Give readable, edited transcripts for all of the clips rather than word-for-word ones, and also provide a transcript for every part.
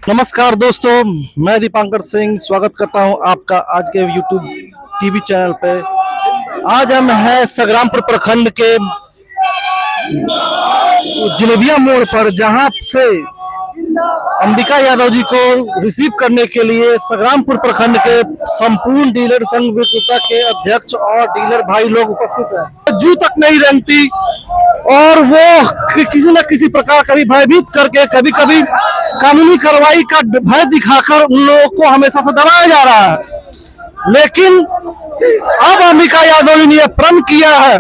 नमस्कार दोस्तों, मैं दीपांकर सिंह स्वागत करता हूं आपका आज के यूट्यूब टीवी चैनल पे। आज हम हैं संग्रामपुर प्रखंड के जिलेबिया मोड़ पर, जहां से अंबिका यादव जी को रिसीव करने के लिए संग्रामपुर प्रखंड के संपूर्ण डीलर संघ विक्रेता के अध्यक्ष और डीलर भाई लोग उपस्थित हैं। जू तक नहीं रेंगती और वो किसी न किसी प्रकार कभी भयभीत करके, कभी कभी कानूनी कार्रवाई का भय दिखाकर उन लोगों को हमेशा से दबाया जा रहा है। लेकिन अब अंबिका यादव जी ने यह प्रण किया है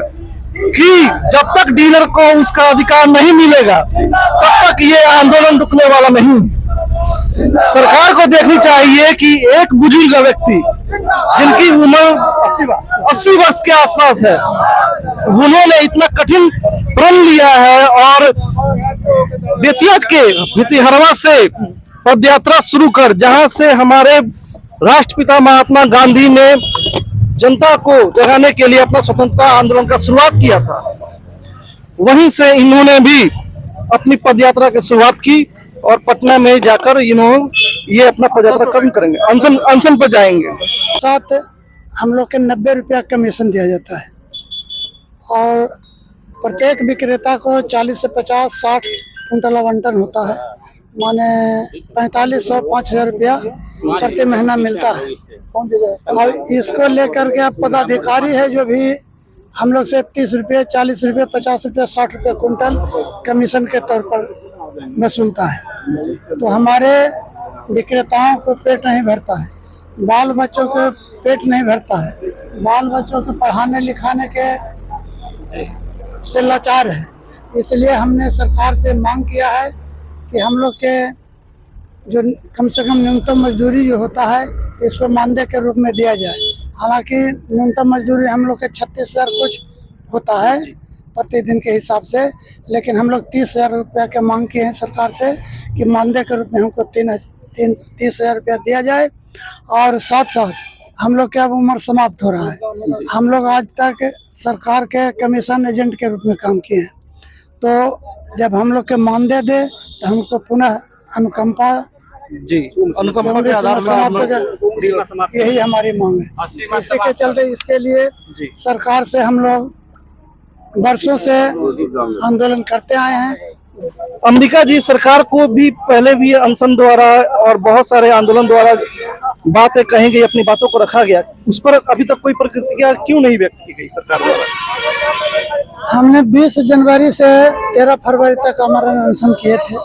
कि जब तक डीलर को उसका अधिकार नहीं मिलेगा तब तक ये आंदोलन रुकने वाला नहीं। सरकार को देखनी चाहिए कि एक बुजुर्ग व्यक्ति जिनकी उम्र 80 वर्ष के आसपास है, उन्होंने इतना कठिन प्रण लिया है और बेतिया के भितिहरवा से पदयात्रा शुरू कर, जहां से हमारे राष्ट्रपिता महात्मा गांधी ने जनता को जगाने के लिए अपना स्वतंत्रता आंदोलन का शुरुआत किया था, वहीं से इन्होंने भी अपनी पदयात्रा की शुरुआत की और पटना में जाकर ये अपना पदयात्रा खत्म करेंगे, अनशन पर जाएंगे। साथ हम लोग के 90 रुपया कमीशन दिया जाता है और प्रत्येक विक्रेता को 40 से 50-60 कुंटल आवंटन होता है, माने 4500 5000 रुपया प्रति महीना मिलता है। और इसको लेकर के अब पदाधिकारी है जो भी हम लोग से 30 रुपये 40 रुपये 50 रुपये 60 रुपये कुंटल कमीशन के तौर पर वसूलता है। तो हमारे विक्रेताओं को पेट नहीं भरता है, बाल बच्चों को पेट नहीं भरता है, बाल बच्चों को पढ़ाने लिखाने के से लाचार है। इसलिए हमने सरकार से मांग किया है कि हम लोग के जो कम से कम न्यूनतम मजदूरी जो होता है इसको मानदेय के रूप में दिया जाए। हालांकि न्यूनतम मजदूरी हम लोग के 36,000 कुछ होता है प्रतिदिन के हिसाब से, लेकिन हम लोग 30,000 रुपया के मांग किए हैं सरकार से कि मानदेय के रूप में हमको 30,000 रुपया दिया जाए। और साथ साथ हम लोग की अब उम्र समाप्त हो रहा है, हम लोग आज तक सरकार के कमीशन एजेंट के रूप में काम किए हैं, तो जब हम लोग के मानदेय दे तो हमको पुनः अनुकंपा जी अनुकंपा के आधार पर यही हमारी मांग है। इसी के चलते इसके लिए सरकार से हम लोग वर्षों से आंदोलन करते आए हैं। अंबिका जी, सरकार को भी पहले भी अनशन द्वारा और बहुत सारे आंदोलन द्वारा बातें कही गई, अपनी बातों को रखा गया, उस पर अभी तक कोई प्रतिक्रिया क्यों नहीं व्यक्त की गई सरकार द्वारा? हमने 20 जनवरी से 13 फरवरी तक आमरण अनशन किए थे।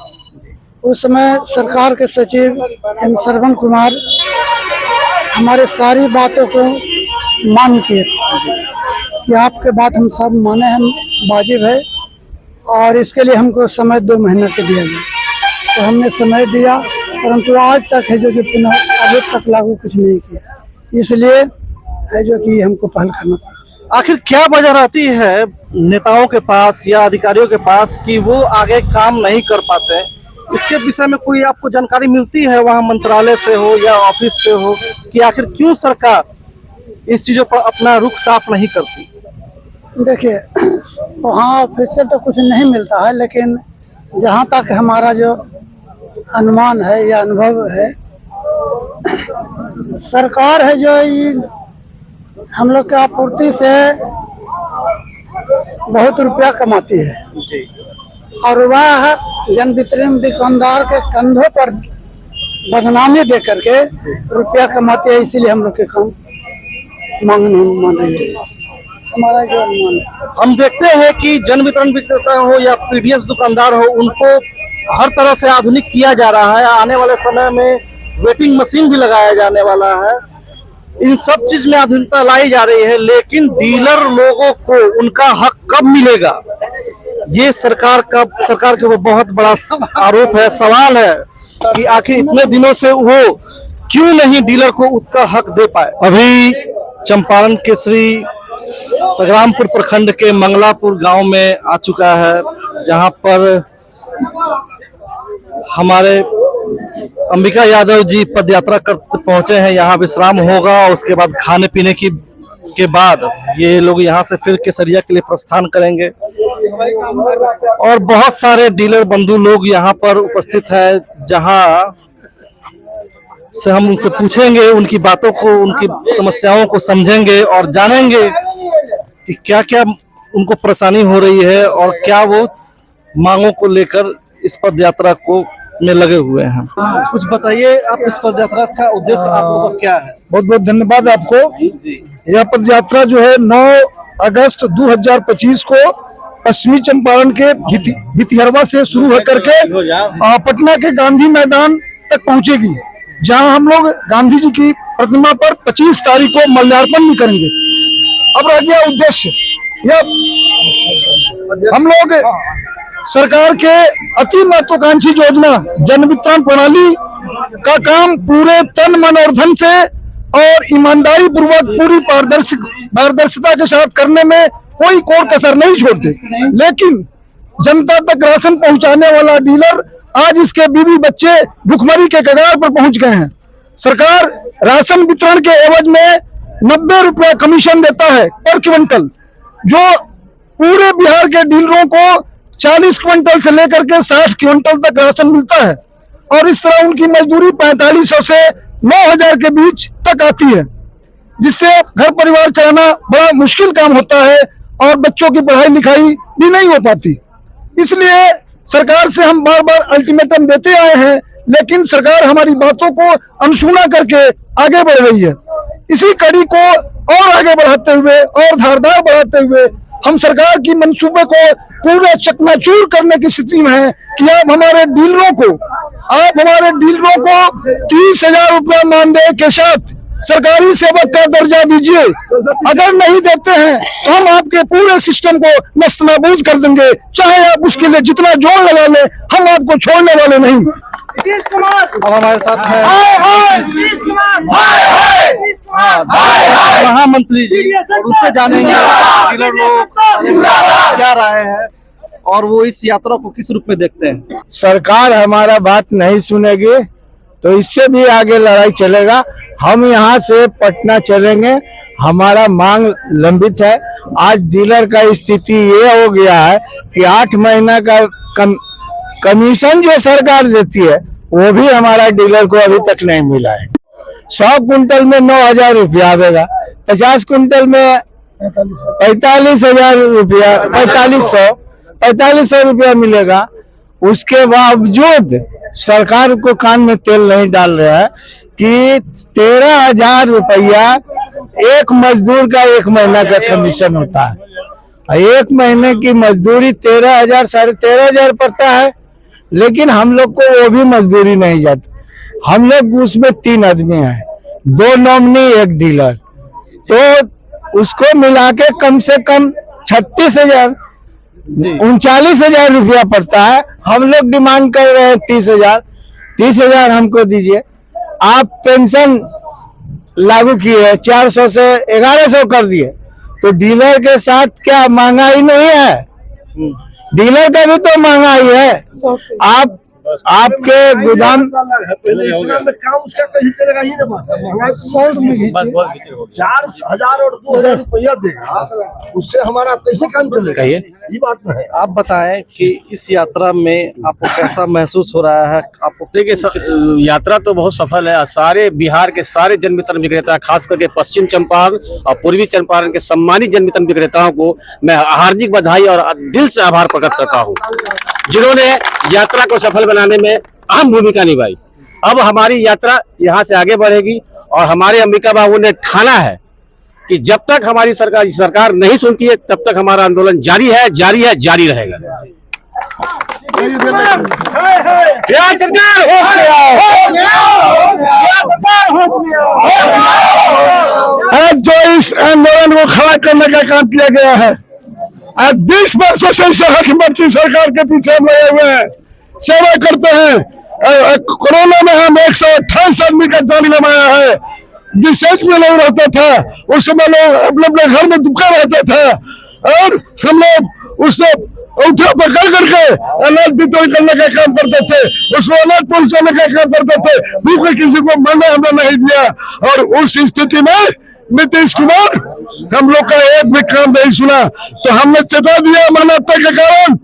उस समय सरकार के सचिव एम श्रवण कुमार हमारे सारी बातों को मान किए थे कि आपके बात हम सब माने, हम वाजिब है और इसके लिए हमको समय 2 महीने के दिया गया। तो हमने समय दिया, परंतु आज तक है जो कि पुनः अभी तक लागू कुछ नहीं किया, इसलिए है जो कि हमको पहल करना पड़ा। आखिर क्या वजह रहती है नेताओं के पास या अधिकारियों के पास कि वो आगे काम नहीं कर पाते हैं? इसके विषय में कोई आपको जानकारी मिलती है वहाँ मंत्रालय से हो या ऑफिस से हो कि आखिर क्यों सरकार इस चीजों पर अपना रुख साफ नहीं करती? देखिए, वहाँ ऑफिस से तो कुछ नहीं मिलता है, लेकिन जहाँ तक हमारा जो अनुमान है या अनुभव है, सरकार है जो ये हम लोग के आपूर्ति से बहुत रुपया कमाती है और वह जन वितरण दुकानदार के कंधों पर बदनामी दे करके रुपया कमाती है। इसीलिए हम लोग के काम मांग नहीं मान रही है, हमारा जो अनुमान है। हम देखते हैं कि जन वितरण विक्रेता हो या पीडीएस दुकानदार हो, उनको हर तरह से आधुनिक किया जा रहा है। आने वाले समय में वेटिंग मशीन भी लगाया जाने वाला है, इन सब चीज में आधुनिकता लाई जा रही है, लेकिन डीलर लोगों को उनका हक कब मिलेगा, ये सरकार के वो बहुत बड़ा आरोप है, सवाल है कि आखिर इतने दिनों से वो क्यों नहीं डीलर को उसका हक दे पाए। अभी चंपारण के श्री संग्रामपुर प्रखंड के मंगलापुर गांव में आ चुका है, जहां पर हमारे अंबिका यादव जी पदयात्रा कर पहुंचे हैं। यहाँ विश्राम होगा और उसके बाद खाने पीने के बाद ये लोग यहाँ से फिर केसरिया के लिए प्रस्थान करेंगे। और बहुत सारे डीलर बंधु लोग यहाँ पर उपस्थित है, जहाँ से हम उनसे पूछेंगे, उनकी बातों को, उनकी समस्याओं को समझेंगे और जानेंगे कि क्या क्या उनको परेशानी हो रही है और क्या वो मांगों को लेकर इस पद यात्रा को में लगे हुए हैं। कुछ बताइए, आप इस पद यात्रा का उद्देश्य आप लोगों का क्या है? बहुत बहुत धन्यवाद आपको। जी यह पद यात्रा जो है 9 अगस्त 2025 को पश्चिमी चंपारण के भितिहरवा से शुरू होकर के पटना के गांधी मैदान तक पहुंचेगी, जहां हम लोग गांधी जी की प्रतिमा पर 25 तारीख को माल्यार्पण भी करेंगे। अब रह गया उद्देश्य, यह हम लोग सरकार के अति महत्वाकांक्षी योजना जन वितरण प्रणाली का काम पूरे तन मन और धन से और ईमानदारी पूर्वक पूरी पारदर्शिता के साथ करने में कोई कोर कसर नहीं छोड़ते, लेकिन जनता तक राशन पहुंचाने वाला डीलर आज इसके बीवी बच्चे भुखमरी के कगार पर पहुंच गए हैं। सरकार राशन वितरण के एवज में 90 रुपया कमीशन देता है पर क्विंटल, जो पूरे बिहार के डीलरों को 40 क्विंटल से लेकर के 60 क्विंटल तक राशन मिलता है और इस तरह उनकी मजदूरी 4500 से 9000 के बीच तक आती है, जिससे घर परिवार चलाना बड़ा मुश्किल काम होता है और बच्चों की पढ़ाई लिखाई भी नहीं हो पाती। इसलिए सरकार से हम बार बार अल्टीमेटम देते आए हैं, लेकिन सरकार हमारी बातों को अनसुना करके आगे बढ़ रही है। इसी कड़ी को और आगे बढ़ाते हुए और धारदार बढ़ाते हुए हम सरकार की मंसूबे को पूरे चकनाचूर करने की स्थिति में है कि आप हमारे डीलरों को 30,000 रुपया मानदेय के साथ सरकारी सेवक का दर्जा दीजिए। अगर नहीं देते हैं तो हम आपके पूरे सिस्टम को नस्तनाबूद कर देंगे, चाहे आप उसके लिए जितना जोर लगा लें, हम आपको छोड़ने वाले नहीं। अब हमारे साथ है महामंत्री जी, और उनसे जानेंगे डीलर लोग क्या राय है और वो इस यात्रा को किस रूप में देखते हैं। सरकार हमारा बात नहीं सुनेगी तो इससे भी आगे लड़ाई चलेगा। हम यहाँ से पटना चलेंगे, हमारा मांग लंबित है। आज डीलर का स्थिति ये हो गया है कि 8 महीना का कमीशन जो सरकार देती है वो भी हमारा डीलर को अभी तक नहीं मिला है। 100 कुंटल में 9,000 रुपया आएगा, 50 कुंटल में 45,000 रुपया, 4500 रुपया मिलेगा। उसके बावजूद सरकार को कान में तेल नहीं डाल रहा है कि 13,000 रुपया एक मजदूर का 1 महीना का कमीशन होता है। 1 महीने की मजदूरी 13,000 साढ़े 13,000 पड़ता है, लेकिन हम लोग को वो भी मजदूरी नहीं जाती। हम लोग उसमें 3 आदमी हैं, 2 नॉमिनी 1 डीलर, तो उसको मिला के कम से कम 36,000 39,000 रुपया पड़ता है। हम लोग डिमांड कर रहे हैं 30,000 हमको दीजिए। आप पेंशन लागू किए 400 से 1100 कर दिए, तो डीलर के साथ क्या महंगाई नहीं है? डीलर का भी तो महंगाई है। आपके गोदाम काम उसका कहीं चलेगा ही ना। 4,000 और 2,000 रुपया देगा, उससे हमारा कैसे काम चलेगा? ये बात नहीं है। आप बताएं कि इस यात्रा में आपको कैसा महसूस हो रहा है? आपको देखिए, यात्रा तो बहुत सफल है। सारे बिहार के सारे जन वितरण विक्रेता, खास करके पश्चिम चंपारण और पूर्वी चंपारण के सम्मानित जन वितरण विक्रेताओं को मैं हार्दिक बधाई और दिल से आभार प्रकट करता हूं, जिन्होंने यात्रा को सफल बनाने में अहम भूमिका निभाई। अब हमारी यात्रा यहाँ से आगे बढ़ेगी और हमारे अंबिका बाबू ने ठाना है कि जब तक हमारी सरकार नहीं सुनती है तब तक हमारा आंदोलन जारी है, जारी रहेगा। आज जो इस आंदोलन को खड़ा करने का काम किया गया है, आज 20 वर्षों से मुख्यमंत्री सरकार के पीछे हम लगे हुए हैं, सेवा करते हैं। कोरोना में हम 128 आदमी का जान गंवाया है। डिसेंट में लोग रहता था, उस समय लोग अपने अपने घर में दुबका रहता था और हम लोग उससे उठा पकड़ करके अनाज वितरण करने का काम करते थे, उसको अनाज पहुंचाने का काम करते थे। भूखे किसी को मरने हमने नहीं दिया। और उस स्थिति में नीतीश कुमार हम लोग का एक भी काम नहीं सुना, तो हमने चेता दिया मानवता के कारण,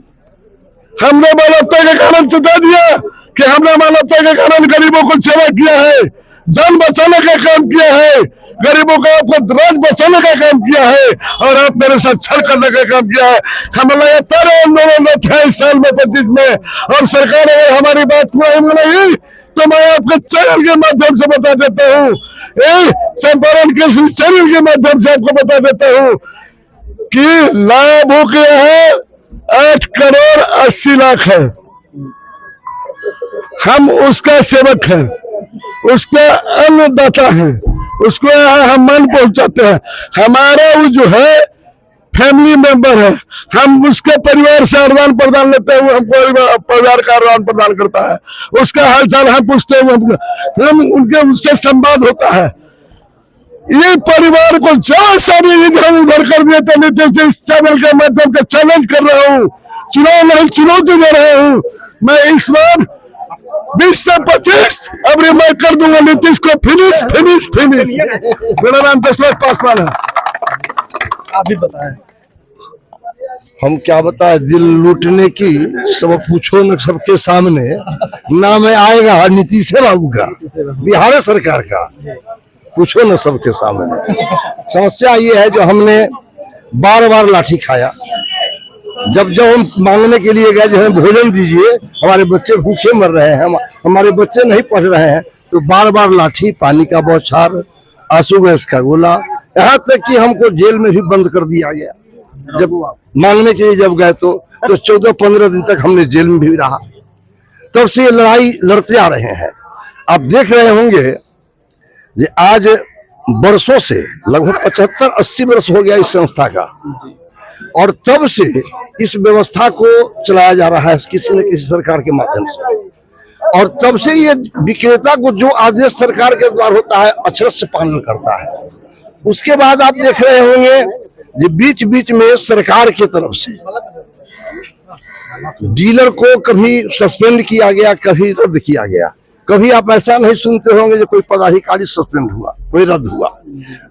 चेता दिया कि हमने मानवता के कारण गरीबों को सेवा किया है। जान बचाने का काम किया है, गरीबों का आपको राज बचाने का काम किया है, और आप मेरे साथ छल करने का काम किया है। हम लगातार आंदोलन में थे इस साल में 25 में, और सरकार अगर हमारी बात को नहीं मानेगी तो मैं आपके चैनल के माध्यम से बता देता हूँ, चंपारण के चैनल के माध्यम से आपको बता देता हूँ कि लाभ हो गया है 8 करोड़ 80 लाख है। हम उसका सेवक हैं, उसका अन्नदाता है, उसको हम मन पहुंचाते हैं। हमारा वो जो है फैमिली मेंबर है, हम उसके परिवार से आदान प्रदान लेते हैं, हम परिवार का आदान प्रदान करता है, उसका हालचाल हम पूछते हैं, हम उनके उससे संवाद होता है। ये परिवार को जहाँ सारी इधर उधर कर देते नीतीश इस चैनल के माध्यम से चैलेंज कर रहा हूँ, चुनाव नहीं चुनौती दे रहा हूँ। मैं इस बार 20 से 25 अब मैं कर दूंगा नीतीश को फिनिश फिनिश फिनिश। मेरा नाम दशरथ पासवान है। आप भी बताएं। हम क्या बताए, दिल लूटने की सब पूछो न सबके सामने, नाम आएगा नीतीश बाबू का, बिहार सरकार का, पूछो न सबके सामने। समस्या ये है जो हमने बार बार लाठी खाया, जब हम मांगने के लिए गए जो हमें भोजन दीजिए, हमारे बच्चे भूखे मर रहे हैं, हमारे बच्चे नहीं पढ़ रहे हैं, तो बार बार लाठी, पानी का बौछार, आंसू गैस का गोला, यहाँ तक कि हमको जेल में भी बंद कर दिया गया। जब मांगने के लिए जब गए तो 14-15 दिन तक हमने जेल में भी रहा। तब से ये लड़ाई लड़ते आ रहे हैं। आप देख रहे होंगे ये आज वर्षों से लगभग 75-80 वर्ष हो गया इस संस्था का, और तब से इस व्यवस्था को चलाया जा रहा है किसी न किसी सरकार के माध्यम से, और तब से ये विक्रेता को जो आदेश सरकार के द्वारा होता है अक्षरश पालन करता है। उसके बाद आप देख रहे होंगे ये बीच बीच में सरकार की तरफ से डीलर को कभी सस्पेंड किया गया, कभी रद्द किया गया। कभी आप ऐसा नहीं सुनते होंगे जो कोई पदाधिकारी सस्पेंड हुआ, कोई रद्द हुआ।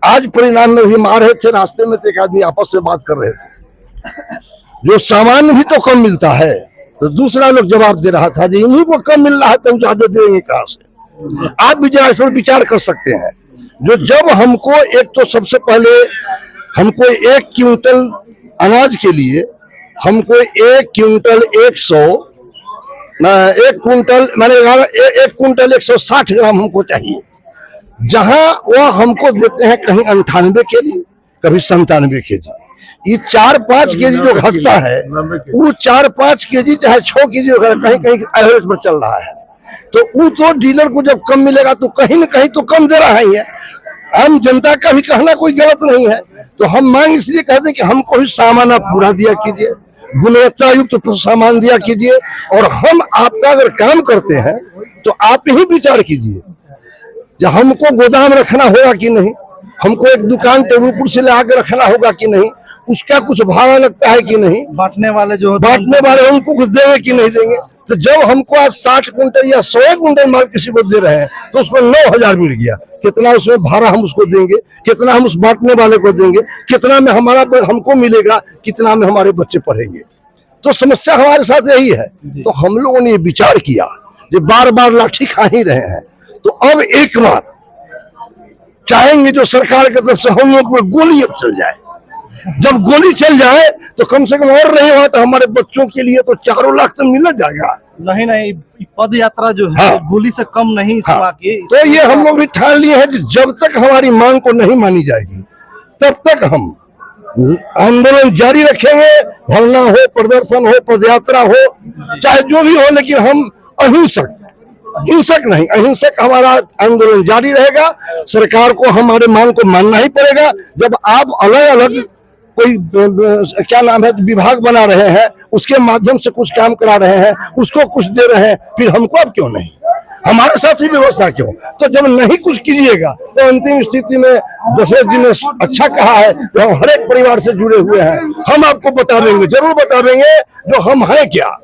आज परिणाम में भी मार रहे थे, रास्ते में तो एक आदमी आपस में बात कर रहे थे, जो सामान भी तो कम मिलता है, तो दूसरा लोग जवाब दे रहा था जी इन्हीं को कम मिल रहा है तो ज्यादा देंगे कहां से। आप भी जरा इस पर विचार कर सकते हैं। जो जब हमको एक तो सबसे पहले हमको 1 क्विंटल अनाज के लिए हमको 1 क्विंटल 1 क्विंटल माने 1 क्विंटल 160 ग्राम हमको चाहिए, जहां वह हमको देते हैं कहीं 98 के जी, कभी 97 के जी। ये 4-5 केजी जो घटता है, वो 4-5 केजी चाहे 6 केजी कहीं कहीं एवरेज पर चल रहा है, तो वो तो डीलर को जब कम मिलेगा तो कहीं न कहीं तो कम दे रहा ही है। आम जनता का भी कहना कोई गलत नहीं है, तो हम मांग इसलिए कहते हैं कि हमको भी सामान आप पूरा दिया कीजिए, गुणवत्ता युक्त तो सामान दिया कीजिए, और हम आपका अगर काम करते हैं तो आप ही विचार कीजिए जब हमको गोदाम रखना होगा कि नहीं, हमको एक दुकान टेबल कुर्सी ले आकर रखना होगा कि नहीं, उसका कुछ भाड़ा लगता है कि नहीं, बांटने वाले उनको कुछ देंगे कि नहीं देंगे। तो जब हमको आप 60 कुंटल या 100 कुंटल माल किसी को दे रहे हैं तो उसको 9,000 मिल गया, कितना उसमें भाड़ा हम उसको देंगे, कितना हम उस बांटने वाले को देंगे, कितना में हमको मिलेगा, कितना में हमारे बच्चे पढ़ेंगे। तो समस्या हमारे साथ यही है। तो हम लोगों ने विचार किया, जो बार बार लाठी खा ही रहे हैं, तो अब एक बार चाहेंगे जो सरकार की तरफ से हम लोग में गोली अब चल जाए। जब गोली चल जाए तो कम से कम और नहीं हुआ तो हमारे बच्चों के लिए तो 4 लाख तो मिल जाएगा। नहीं पद यात्रा जो है गोली से कम नहीं की। तो ये हम लोग भी ठान लिए हैं, जब तक हमारी मांग को नहीं मानी जाएगी तब तक हम आंदोलन जारी रखेंगे। धरना हो, प्रदर्शन हो, पदयात्रा हो, चाहे जो भी हो, लेकिन हम हिंसक नहीं, अहिंसक हमारा आंदोलन जारी रहेगा। सरकार को हमारे मांग को मानना ही पड़ेगा। जब आप अलग अलग कोई क्या नाम है विभाग बना रहे हैं, उसके माध्यम से कुछ काम करा रहे हैं, उसको कुछ दे रहे हैं, फिर हमको अब क्यों नहीं, हमारे साथ ही व्यवस्था क्यों? तो जब नहीं कुछ कीजिएगा तो अंतिम स्थिति में दशरथ जी ने अच्छा कहा है, तो हम हर एक परिवार से जुड़े हुए हैं, हम आपको बता देंगे, जरूर बता देंगे जो हम हैं क्या,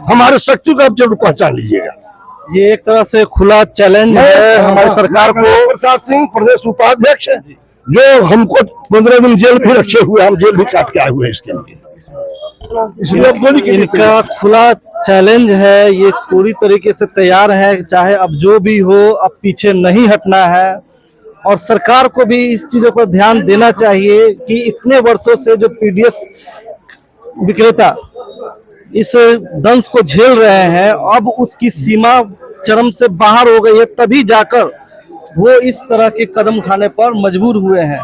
हमारे शक्ति को आप जरूर पहचान लीजिएगा। ये एक तरह से खुला चैलेंज है हमारी सरकार को। प्रसाद सिंह प्रदेश उपाध्यक्ष जो हमको 15 दिन जेल भी रखे हुए, हम जेल भी काट के आए हुए इसके लिए, इसलिए इनका खुला चैलेंज है ये पूरी तरीके से तैयार है, चाहे अब जो भी हो अब पीछे नहीं हटना है। और सरकार को भी इस चीजों पर ध्यान देना चाहिए कि इतने वर्षों से जो पीडीएस विक्रेता इस दंश को झेल रहे हैं, अब उसकी सीमा चरम से बाहर हो गई है, तभी जाकर वो इस तरह के कदम उठाने पर मजबूर हुए हैं।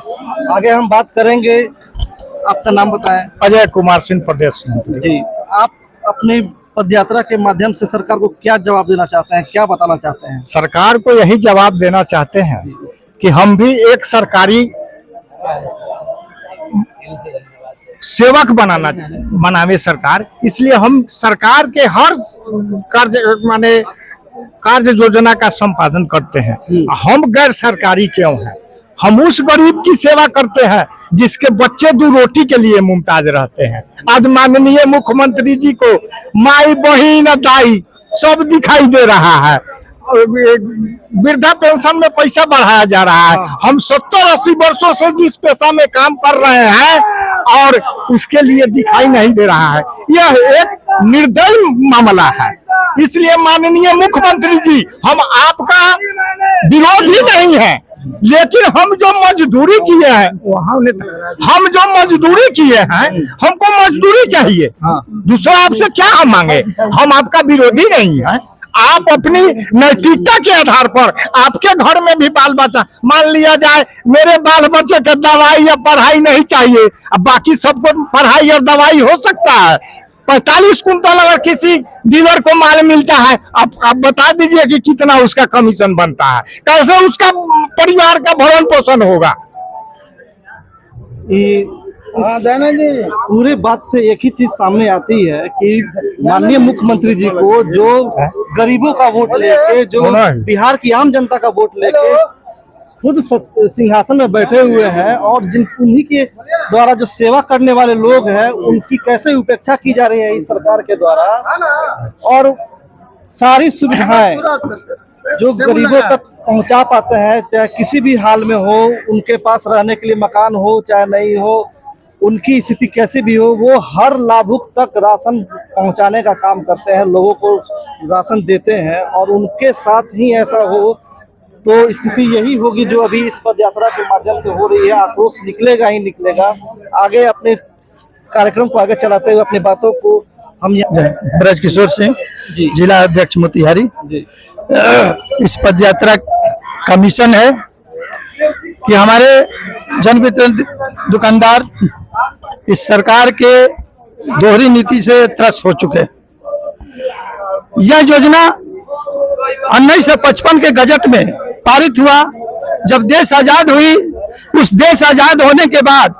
आगे हम बात करेंगे। आपका नाम बताएं। अजय कुमार सिंह, प्रदेश मंत्री। जी, आप अपनी पदयात्रा के माध्यम से सरकार को क्या जवाब देना चाहते हैं, क्या बताना चाहते हैं? सरकार को यही जवाब देना चाहते हैं कि हम भी एक सरकारी सेवक बनावे सरकार, इसलिए हम सरकार के हर कार्य योजना का संपादन करते हैं। हम गैर सरकारी क्यों हैं? हम उस गरीब की सेवा करते हैं जिसके बच्चे 2 रोटी के लिए मुमताज रहते हैं। आज माननीय मुख्यमंत्री जी को माई बहिन दाई सब दिखाई दे रहा है। वृद्धा पेंशन में पैसा बढ़ाया जा रहा है। हम 70-80 वर्षों से जिस पेशा में काम कर रहे हैं और उसके लिए दिखाई नहीं दे रहा है। यह एक निर्दयी मामला है। इसलिए माननीय मुख्यमंत्री जी, हम आपका विरोधी नहीं है, लेकिन हम जो मजदूरी किए हैं हमको मजदूरी चाहिए। दूसरा आपसे क्या हम मांगे? हम आपका विरोधी नहीं है। आप अपनी नैतिकता के आधार पर, आपके घर में भी बाल बच्चा, मान लिया जाए मेरे बाल बच्चे के दवाई या पढ़ाई नहीं चाहिए, अब बाकी सबको पढ़ाई और दवाई हो सकता है। 45 कुंटल अगर किसी डीलर को माल मिलता है, आप बता दीजिए कि कितना उसका कमीशन बनता है, कैसे उसका परिवार का भरण पोषण होगा। पूरे बात से एक ही चीज सामने आती है कि माननीय मुख्यमंत्री जी को जो गरीबों का वोट लेके, जो बिहार की आम जनता का वोट लेके खुद सिंहासन में बैठे हुए हैं, और उन्हीं के द्वारा जो सेवा करने वाले लोग हैं उनकी कैसे उपेक्षा की जा रही है इस सरकार के द्वारा। और सारी सुविधाएं जो गरीबों तक पहुंचा पाते हैं, चाहे किसी भी हाल में हो, उनके पास रहने के लिए मकान हो चाहे नहीं हो, उनकी स्थिति कैसी भी हो, वो हर लाभुक तक राशन पहुंचाने का काम करते हैं, लोगों को राशन देते हैं। और उनके साथ ही ऐसा हो तो स्थिति यही होगी जो अभी इस पदयात्रा के माध्यम से हो रही है। आक्रोश निकलेगा ही निकलेगा। आगे अपने कार्यक्रम को आगे चलाते हुए अपनी बातों को हम ब्रज किशोर सिंह, जिला अध्यक्ष मोतिहारी जी। इस पदयात्रा का मिशन है कि हमारे जन वितरण दुकानदार इस सरकार के दोहरी नीति से त्रस्त हो चुके। यह योजना 1955 के गजट में पारित हुआ। जब देश आजाद हुई, उस देश आजाद होने के बाद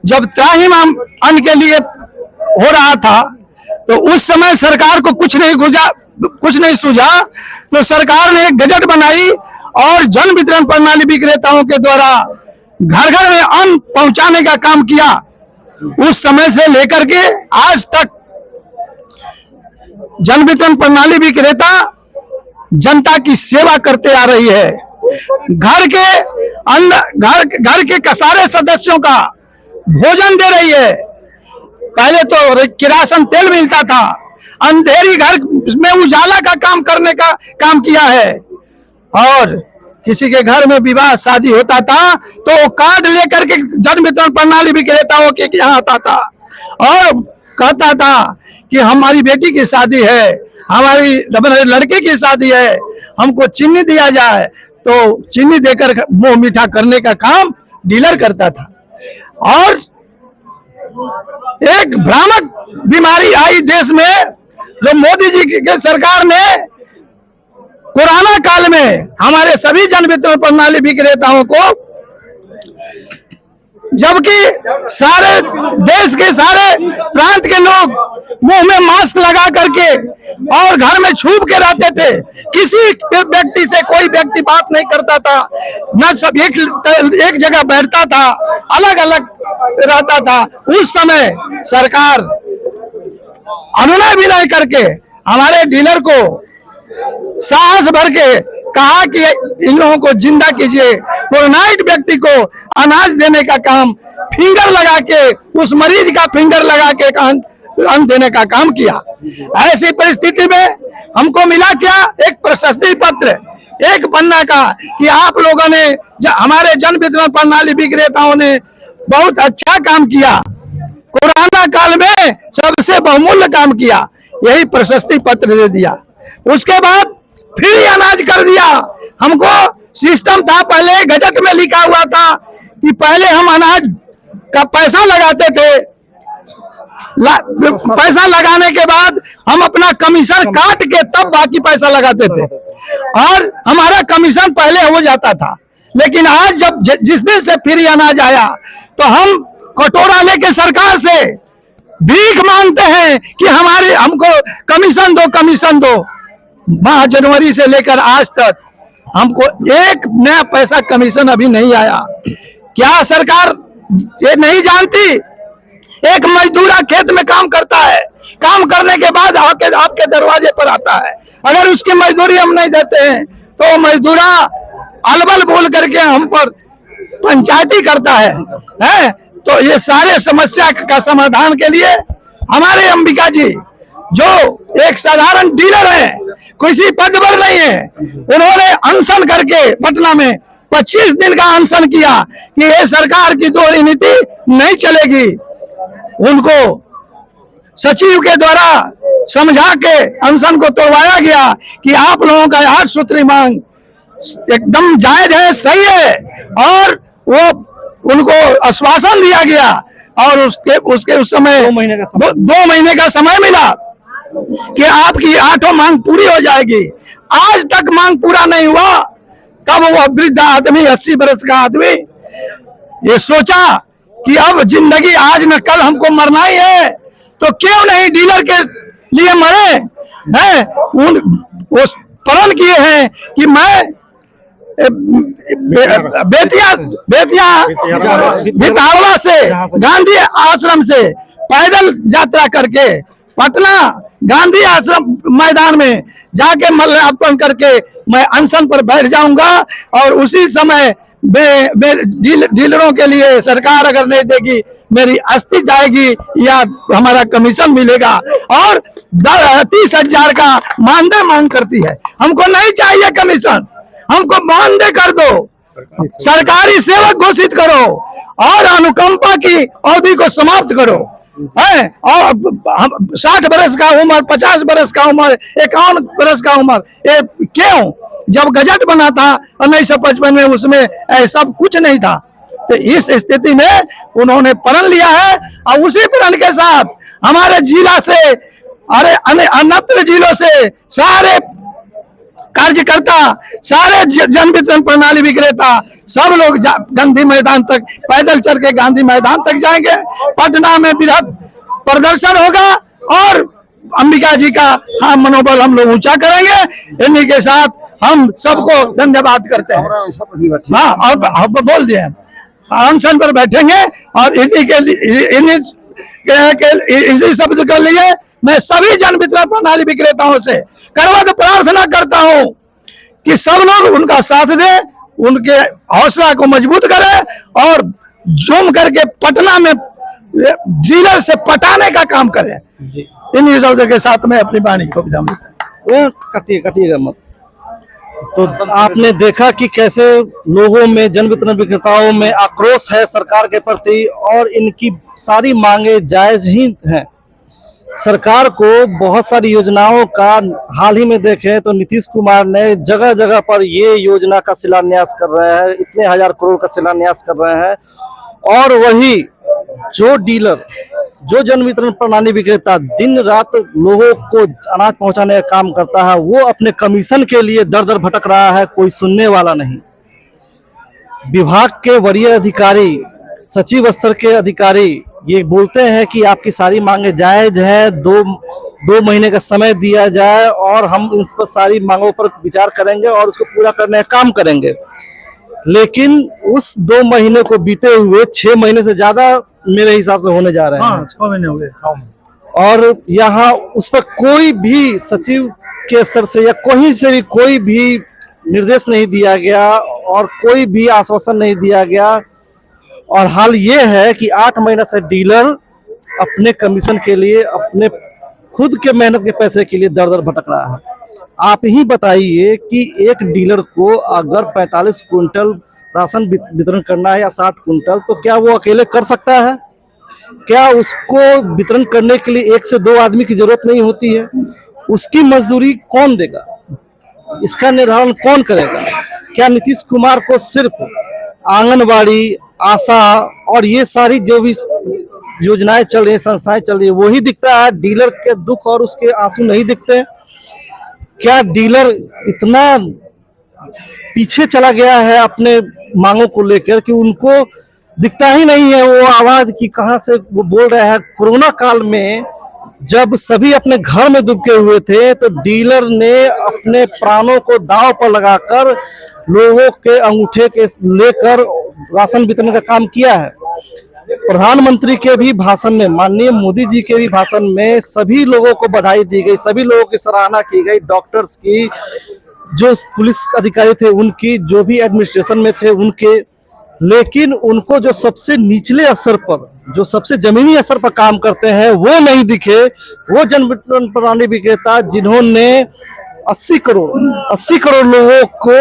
जब त्राहिमाम अन्न के लिए हो रहा था, तो उस समय सरकार को कुछ नहीं सूझा, तो सरकार ने एक गजट बनाई और जन वितरण प्रणाली विक्रेताओं के द्वारा घर घर में अन्न पहुंचाने का काम किया। उस समय से लेकर के आज तक जन वितरण प्रणाली विक्रेता जनता की सेवा करते आ रही है। घर के सारे सदस्यों का भोजन दे रही है। पहले तो किरासन तेल मिलता था, अंधेरी घर में उजाला का काम करने का काम किया है। और किसी के घर में विवाह शादी होता था तो वो कार्ड लेकर के जन वितरण प्रणाली विक्रेताओं के यहाँ आता था और कहता था कि हमारी बेटी की शादी है, हमारी लड़के की शादी है, हमको चीनी दिया जाए। तो चीनी देकर मुंह मीठा करने का काम डीलर करता था। और एक भ्रामक बीमारी आई देश में, जो मोदी जी के सरकार ने कोरोना काल में हमारे सभी जन वितरण प्रणाली विक्रेताओं को, जबकि सारे देश के सारे प्रांत के लोग मुंह में मास्क लगा करके और घर में छुप के रहते थे, किसी व्यक्ति से कोई व्यक्ति बात नहीं करता था, न सब एक जगह बैठता था, अलग अलग रहता था। उस समय सरकार अनुनय विनय करके हमारे डीलर को साहस भर के कहा कि इन लोगों को जिंदा कीजिए। कोरोनाइट व्यक्ति को अनाज देने का काम फिंगर लगा के, उस मरीज का फिंगर लगा के अन्न देने का काम किया। ऐसी परिस्थिति में हमको मिला क्या, एक प्रशस्ति पत्र 1 पन्ना का, कि आप लोगों ने हमारे जन वितरण प्रणाली विक्रेताओं ने बहुत अच्छा काम किया, कोरोना काल में सबसे बहुमूल्य काम किया, यही प्रशस्ति पत्र दे दिया। उसके बाद फ्री अनाज कर दिया। हमको सिस्टम था, पहले गजट में लिखा हुआ था कि पहले हम अनाज का पैसा लगाते थे, पैसा लगाने के बाद हम अपना कमीशन काट के तब बाकी पैसा लगाते थे और हमारा कमीशन पहले हो जाता था। लेकिन आज जब जिस दिन से फ्री अनाज आया तो हम कटोरा लेके सरकार से भीख मांगते हैं कि हमको कमीशन दो, कमीशन दो। माह जनवरी से लेकर आज तक हमको 1 नया पैसा कमीशन अभी नहीं आया। क्या सरकार ये नहीं जानती? एक मजदूरा खेत में काम करता है, काम करने के बाद आपके दरवाजे पर आता है, अगर उसकी मजदूरी हम नहीं देते हैं तो मजदूरा अलबल बोल करके हम पर पंचायती करता है। तो ये सारे समस्या का समाधान के लिए हमारे अंबिका जी, जो एक साधारण डीलर है, किसी पद पर नहीं है, उन्होंने अनशन करके पटना में 25 दिन का अनशन किया कि ये सरकार की दोहरी नीति नहीं चलेगी। उनको सचिव के द्वारा समझा के अनशन को तोड़वाया गया कि आप लोगों का 8 सूत्री मांग एकदम जायज है, सही है, और वो उनको आश्वासन दिया गया और उसके उस समय 2 महीने का समय 2 महीने का समय मिला कि आपकी 8 मांग पूरी हो जाएगी। आज तक मांग पूरा नहीं हुआ। तब वो वृद्ध आदमी, 80 वर्ष का आदमी, ये सोचा कि अब जिंदगी आज न कल हमको मरना ही है, तो क्यों नहीं डीलर के लिए मरे हैं। वो प्रण किए हैं कि मैं भिताड़वा से, गांधी आश्रम से पैदल यात्रा करके पटना गांधी आश्रम मैदान में जाके माल्यार्पण करके मैं अनशन पर बैठ जाऊंगा और उसी समय डीलरों के लिए सरकार अगर नहीं देगी, मेरी अस्थि जाएगी या हमारा कमीशन मिलेगा। और 30,000 का मानदेय मांग करती है। हमको नहीं चाहिए कमीशन, हमको मानदेय कर दो, सरकारी सेवक घोषित करो और अनुकंपा की अवधि को समाप्त करो। है और 60 वर्ष का उम्र, 50 वर्ष का उम्र, 51 वर्ष का उम्र, ये क्यों? जब गजट बना था 1955 में, उसमें ऐसा कुछ नहीं था। तो इस स्थिति में उन्होंने प्रण लिया है और उसी प्रण के साथ हमारे जिला से, अन्य जिलों से सारे कार्यकर्ता, सारे जन वितरण प्रणाली विक्रेता, सब लोग गांधी मैदान तक पैदल चल के गांधी मैदान तक जाएंगे। पटना में बृहद प्रदर्शन होगा और अंबिका जी का मनोबल हम लोग ऊंचा करेंगे। इन्हीं के साथ हम सबको धन्यवाद करते हैं। हाँ, और बोल दिए अनशन पर बैठेंगे और इसी शब्द के लिए मैं सभी जन वितरण प्रणाली विक्रेताओं से करवत प्रार्थना करता हूं कि सब लोग उनका साथ दें, उनके हौसला को मजबूत करें और जूम करके पटना में डीलर से पटाने का काम करें। इन्हीं शब्दों के साथ मैं अपनी वाणी को विराम देता हूं। कटिएगा मत। तो आपने देखा कि कैसे लोगों में, जन वितरण विक्रेताओं में आक्रोश है सरकार के प्रति और इनकी सारी मांगे जायज ही हैं। सरकार को बहुत सारी योजनाओं का हाल ही में देखें तो नीतीश कुमार ने जगह जगह पर ये योजना का शिलान्यास कर रहे हैं, इतने 1000 करोड़ का शिलान्यास कर रहे हैं। और वही जो डीलर, जो जन वितरण प्रणाली विक्रेता दिन रात लोगों को अनाज पहुंचाने का काम करता है, वो अपने कमीशन के लिए दर दर भटक रहा है, कोई सुनने वाला नहीं। विभाग के वरीय अधिकारी, सचिव स्तर के अधिकारी ये बोलते हैं कि आपकी सारी मांगे जायज है, दो महीने का समय दिया जाए और हम इस पर सारी मांगों पर विचार करेंगे और उसको पूरा करने का काम करेंगे। लेकिन उस 2 महीने को बीते हुए 6 महीने से ज्यादा मेरे हिसाब से होने जा रहे हैं। हाँ, 6 महीने हो गए। और यहाँ उस पर कोई भी सचिव के स्तर से या कहीं से भी कोई भी निर्देश नहीं दिया गया और कोई भी आश्वासन नहीं दिया गया। और हाल ये है कि 8 महीने से डीलर अपने कमीशन के लिए, अपने खुद के मेहनत के पैसे के लिए दर दर भटक रहा है। आप ही बताइए कि एक डीलर को अगर 45 कुंटल राशन वितरण करना है या 60 कुंटल, तो क्या वो अकेले कर सकता है? क्या उसको वितरण करने के लिए 1 से 2 आदमी की जरूरत नहीं होती है? उसकी मजदूरी कौन देगा? इसका निर्धारण कौन करेगा? क्या नीतीश कुमार को सिर्फ आंगनबाड़ी, आशा और ये सारी जो भी योजनाएं चल रही है, संस्थाएं चल रही है, वही दिखता है? डीलर के दुख और उसके आंसू नहीं दिखते? क्या डीलर इतना पीछे चला गया है अपने मांगों को लेकर कि उनको दिखता ही नहीं है वो आवाज की कहां से वो बोल रहे हैं? कोरोना काल में जब सभी अपने घर में दुबके हुए थे, तो डीलर ने अपने प्राणों को दांव पर लगाकर लोगों के अंगूठे के लेकर राशन वितरण का काम किया है। प्रधानमंत्री के भी भाषण में, माननीय मोदी जी के भी भाषण में सभी लोगों को बधाई दी गई, सभी लोगों की सराहना की गई, डॉक्टर्स की, जो पुलिस अधिकारी थे उनकी, जो भी एडमिनिस्ट्रेशन में थे उनके। लेकिन उनको जो सबसे निचले स्तर पर, जो सबसे जमीनी स्तर पर काम करते हैं, वो नहीं दिखे। वो जन वितरण प्रणाली विक्रेता जिन्होंने 80 करोड़ लोगों को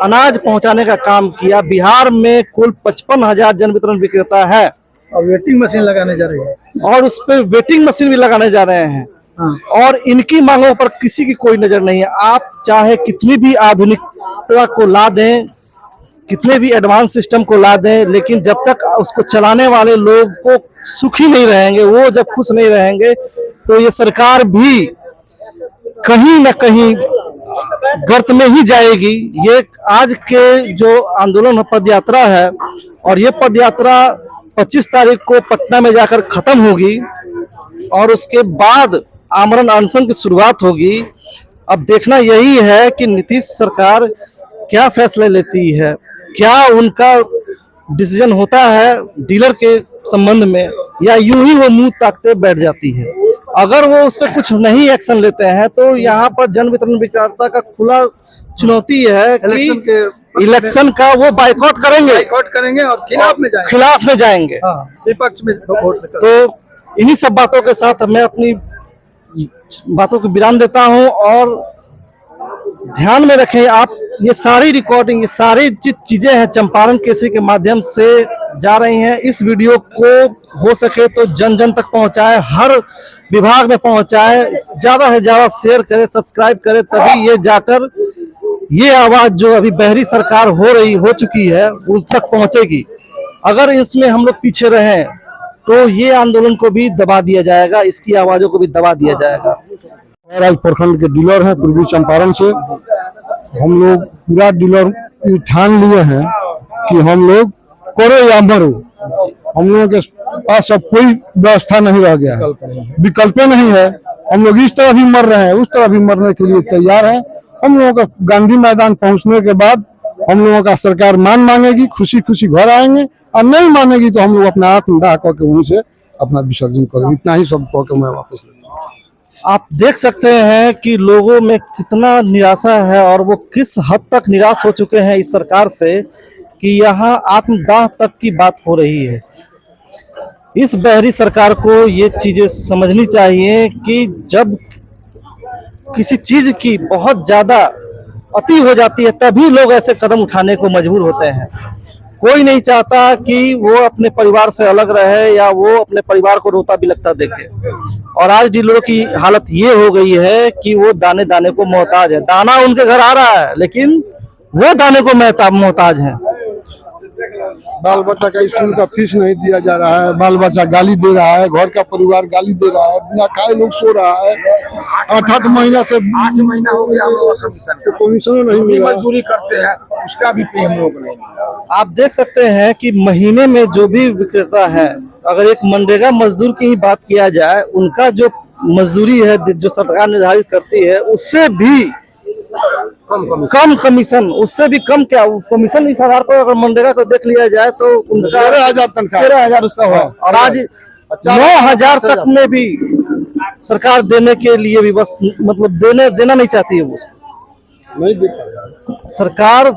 अनाज पहुंचाने का काम किया। बिहार में कुल 55,000 जन वितरण विक्रेता है और वेटिंग मशीन लगाने जा रही है और उस पर वेटिंग मशीन भी लगाने जा रहे हैं। और इनकी मांगों पर किसी की कोई नजर नहीं है। आप चाहे कितनी भी आधुनिकता को ला दें, कितने भी एडवांस सिस्टम को ला दें, लेकिन जब तक उसको चलाने वाले लोग को सुखी नहीं रहेंगे, वो जब खुश नहीं रहेंगे, तो ये सरकार भी कहीं ना कहीं गर्त में ही जाएगी। ये आज के जो आंदोलन पद यात्रा है, और ये पद यात्रा 25 तारीख को पटना में जाकर खत्म होगी और उसके बाद आमरण अनशन की शुरुआत होगी। अब देखना यही है कि नीतीश सरकार क्या फैसले लेती है, क्या उनका डिसीजन होता है डीलर के संबंध में, या यूं ही वो मुंह ताकते बैठ जाती है। अगर वो उस पर कुछ नहीं एक्शन लेते हैं, तो यहाँ पर जन वितरण विक्रेता का खुला चुनौती है कि इलेक्शन का वो बाइकआउट करेंगे और खिलाफ में जाएंगे। विपक्ष में वोट तो इन्हीं सब बातों के साथ मैं अपनी बातों को विराम देता हूं, और ध्यान में रखें आप, ये सारी रिकॉर्डिंग, ये सारी चीजें हैं चंपारण केसरी के माध्यम से जा रही हैं। इस वीडियो को हो सके तो जन जन तक पहुंचाएं, हर विभाग में पहुंचाएं, ज्यादा से ज्यादा शेयर करें, सब्सक्राइब करें, तभी ये जाकर ये आवाज जो अभी बहरी सरकार हो चुकी है उन तक पहुंचेगी। अगर इसमें हम लोग पीछे रहें तो ये आंदोलन को भी दबा दिया जाएगा, इसकी आवाजों को भी दबा दिया जाएगा। और आज प्रखंड के डीलर हैं पूर्वी चंपारण से। हम लोग पूरा डीलर ठान लिए हैं कि हम लोग करो या मरो, हम लोगों के पास अब कोई व्यवस्था नहीं रह गया है, विकल्प नहीं है। हम लोग इस तरह भी मर रहे हैं, उस तरह भी मरने के लिए तैयार हैं। हम लोगों का गांधी मैदान पहुंचने के बाद हम लोगों का सरकार मांगेगी, खुशी खुशी घर आएंगे, और नहीं मानेगी तो हम लोग अपना आत्म दाह करके वहीं से अपना विसर्जन करेंगे। इतना ही सब कह के मैं वापस ले। आप देख सकते हैं कि लोगों में कितना निराशा है, और वो किस हद तक निराश हो चुके हैं इस सरकार से कि यहाँ आत्मदाह तक की बात हो रही है। इस बहरी सरकार को ये चीजें समझनी चाहिए कि जब किसी चीज की बहुत ज्यादा अति हो जाती है, तभी लोग ऐसे कदम उठाने को मजबूर होते हैं। कोई नहीं चाहता कि वो अपने परिवार से अलग रहे या वो अपने परिवार को रोता बिलखता देखे। और आज डीलरों की हालत ये हो गई है कि वो दाने दाने को मोहताज है। दाना उनके घर आ रहा है, लेकिन वो दाने को मोहताज है। बाल बच्चा का स्कूल का फीस नहीं दिया जा रहा है, बाल बच्चा गाली दे रहा है, घर का परिवार गाली दे रहा है, बिना खाए लोग सो रहा है। 8 महीना से 8 महीना हो गया कमीशन नहीं मिला, मजदूरी करते हैं, उसका भी पे हम लोग नहीं। आप देख सकते हैं कि महीने में जो भी विक्रेता है, अगर एक मनरेगा मजदूर की ही बात किया जाए, उनका जो मजदूरी है जो सरकार निर्धारित करती है, उससे भी कम कमीशन, उससे भी कम क्या कमीशन। इस आधार पर अगर मनरेगा को देख लिया जाए तो उनका 13,000 तनख्वाह, 13,000 उसका हुआ, और आज 9,000 तक में भी सरकार देने के लिए भी बस मतलब देना नहीं चाहती है। वो नहीं दे पा रहा। सरकार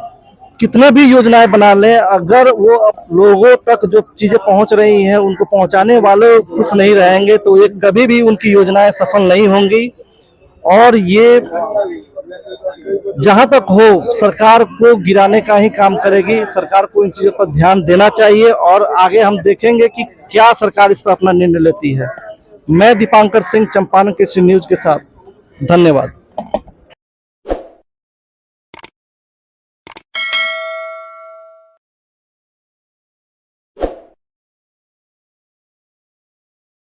कितने भी योजनाएं बना लें, अगर वो लोगों तक जो चीजें पहुंच रही हैं उनको पहुंचाने वाले खुश नहीं रहेंगे तो ये कभी भी उनकी योजनाएं सफल नहीं होंगी। और ये जहां तक हो सरकार को गिराने का ही काम करेगी। सरकार को इन चीजों पर ध्यान देना चाहिए और आगे हम देखेंगे कि क्या सरकार इस पर अपना निर्णय लेती है। मैं दीपांकर सिंह, चंपारण कृषि न्यूज के साथ। धन्यवाद।